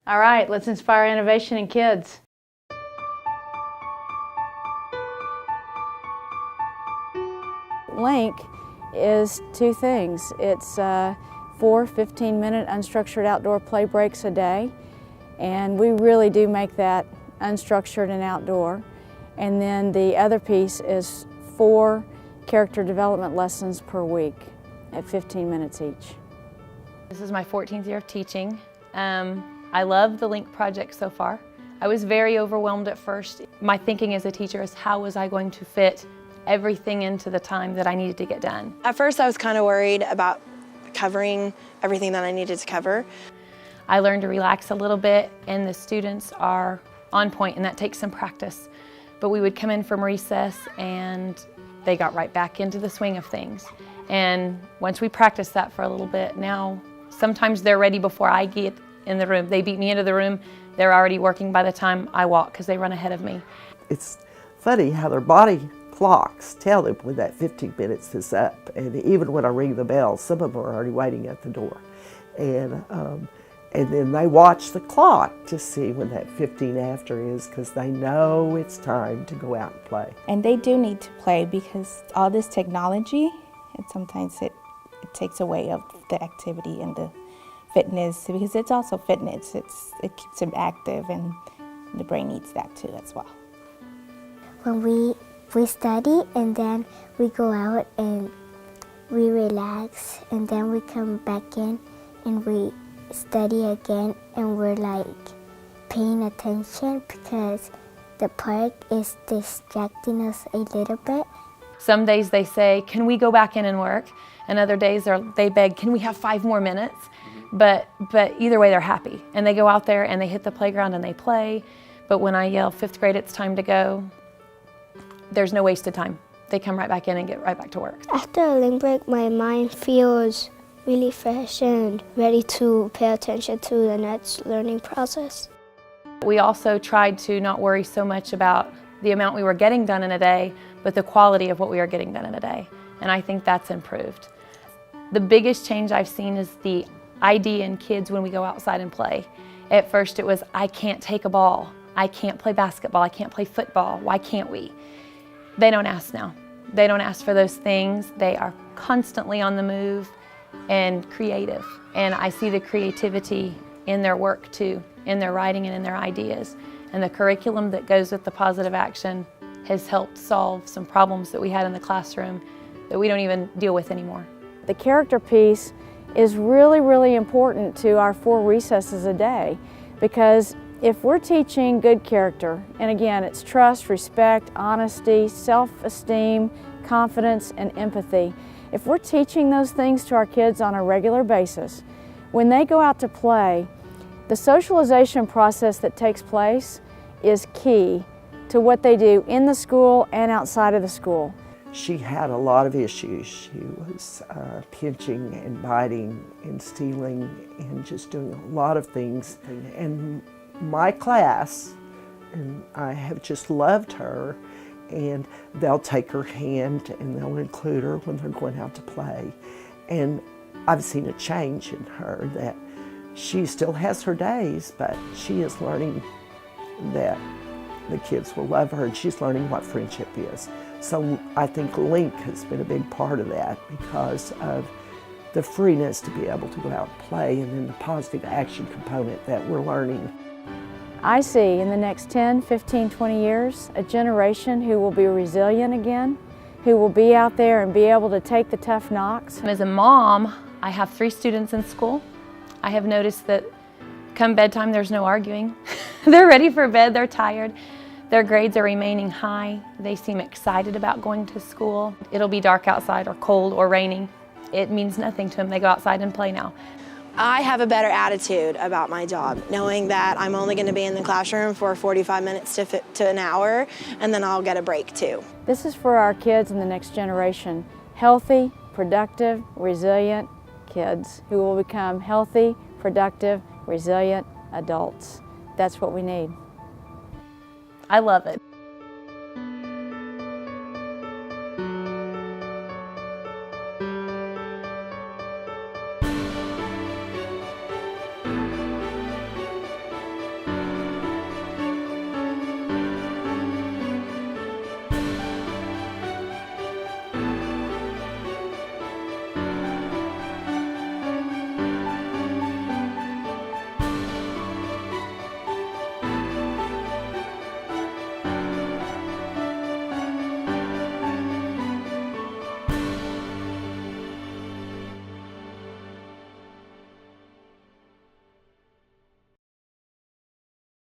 All right, let's inspire innovation in kids. LiiNK is two things. It's 4 15-minute unstructured outdoor play breaks a day, and we really do make that unstructured and outdoor. And then the other piece is 4 character development lessons per week at 15 minutes each. This is my 14th year of teaching. I love the LiiNK Project so far. I was very overwhelmed at first. My thinking as a teacher is how was I going to fit everything into the time that I needed to get done. At first I was kind of worried about covering everything that I needed to cover. I learned to relax a little bit, and the students are on point, and that takes some practice. But we would come in from recess and they got right back into the swing of things. And once we practiced that for a little bit, now sometimes they're ready before I get in the room. They beat me into the room. They're already working by the time I walk because they run ahead of me. It's funny how their body clocks tell them when that 15 minutes is up. And even when I ring the bell, some of them are already waiting at the door. And then they watch the clock to see when that 15 after is, because they know it's time to go out and play. And they do need to play because all this technology, and sometimes it takes away of the activity and the fitness, because it's also fitness. It keeps them active, and the brain needs that too as well. When we study, and then we go out and we relax, and then we come back in and we study again, and we're like paying attention because the park is distracting us a little bit. Some days they say, can we go back in and work? And other days they beg, can we have 5 more minutes? But either way, they're happy. And they go out there and they hit the playground and they play. But when I yell, 5th grade, it's time to go, there's no wasted time. They come right back in and get right back to work. After a LiiNK break, my mind feels really fresh and ready to pay attention to the next learning process. We also tried to not worry so much about the amount we were getting done in a day, but the quality of what we were getting done in a day. And I think that's improved. The biggest change I've seen is the ID in kids when we go outside and play. At first it was, I can't take a ball, I can't play basketball, I can't play football, why can't we? They don't ask now. They don't ask for those things. They are constantly on the move and creative. And I see the creativity in their work too, in their writing and in their ideas. And the curriculum that goes with the positive action has helped solve some problems that we had in the classroom that we don't even deal with anymore. The character piece is really, really important to our 4 recesses a day, because if we're teaching good character, and again, it's trust, respect, honesty, self-esteem, confidence, and empathy. If we're teaching those things to our kids on a regular basis, when they go out to play, the socialization process that takes place is key to what they do in the school and outside of the school. She had a lot of issues. She was pinching and biting and stealing and just doing a lot of things. And my class, and I have just loved her, and they'll take her hand and they'll include her when they're going out to play. And I've seen a change in her, that she still has her days, but she is learning that the kids will love her, and she's learning what friendship is. So I think LiiNK has been a big part of that because of the freeness to be able to go out and play, and then the positive action component that we're learning. I see in the next 10, 15, 20 years a generation who will be resilient again, who will be out there and be able to take the tough knocks. As a mom, I have 3 students in school. I have noticed that come bedtime, there's no arguing. They're ready for bed, they're tired. Their grades are remaining high. They seem excited about going to school. It'll be dark outside or cold or raining. It means nothing to them. They go outside and play now. I have a better attitude about my job, knowing that I'm only going to be in the classroom for 45 minutes to an hour, and then I'll get a break too. This is for our kids in the next generation. Healthy, productive, resilient kids who will become healthy, productive, resilient adults. That's what we need. I love it.